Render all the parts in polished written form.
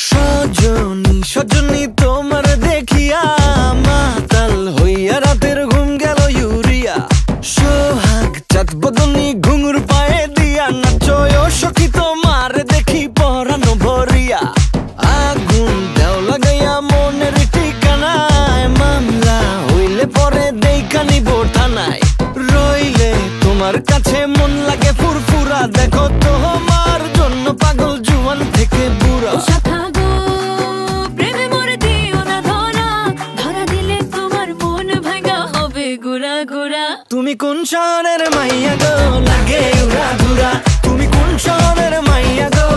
সজনী সজনী তোমার দেখিয়া মাতাল হইয়া রাতের ঘুম গেল ইউরিয়া। সোহাগ চাঁদ বদনী ঘুঙুর পায়ে দিয়া নাচয় সখী তোমার দেখি পরানো ভরিয়া। আগুন দেও লাগাইয়া মনের ঠিকানায় মামলা হইলে পরে দেইখা নিব থানায়। রইলে তোমার কাছে মন লাগে ফুরফুরা দেখো তোমার জন্য পাগল জুয়ান থেকে বুড়া। তুমি কোন শহরের মাইয়া গো লাগে উড়া ধুরা। তুমি কোন শহরের মাইয়া গো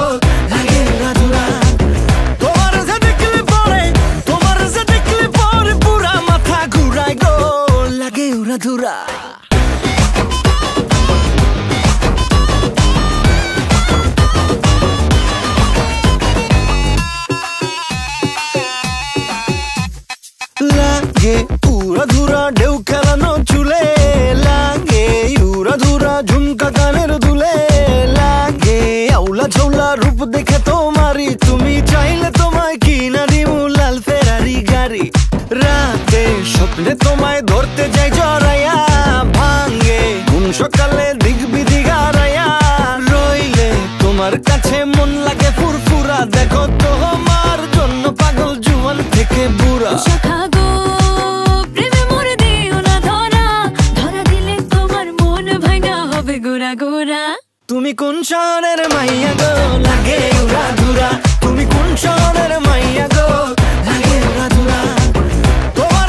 লাগে উড়া ধুরা। তোমার যে দেখলে পরে পুরা মাথা ঘুরায় গো লাগে উড়া ধুরা। লাগে উড়া ধুরা ঢেউ খেলানো চুলে। লাগে উড়া ধুরা ঝুমকা কানের দুলে। লাগে আউলা ঝৌলা রূপ দেখে তোমারি তুমি চাইলে তোমায় কিনা দিমু লাল ফেরারি গাড়ি। রাতে স্বপ্নে তোমায় ধরতে যাই জড়াইয়া ভাঙ্গে ঘুম সকালে দিক বিদিক হারাইয়া। রইলে তোমার কাছে মন লাগে ফুরফুরা দেখো তোমার জন্য পাগল জুয়ান থেকে বুড়া। তুমি কোন শহরের মাইয়া গো লাগে উড়া ধুরা। তুমি কোন শহরের মাইয়া গো লাগে উড়া ধুরা। তোমার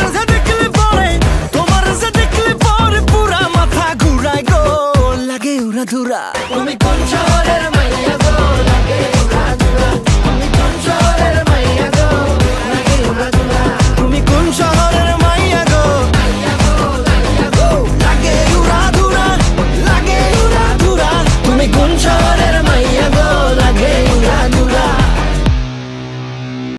যে দেখলে পরে পুরা মাথা ঘুরায় গো লাগে উড়া ধুরা। তুমি কোন শহরের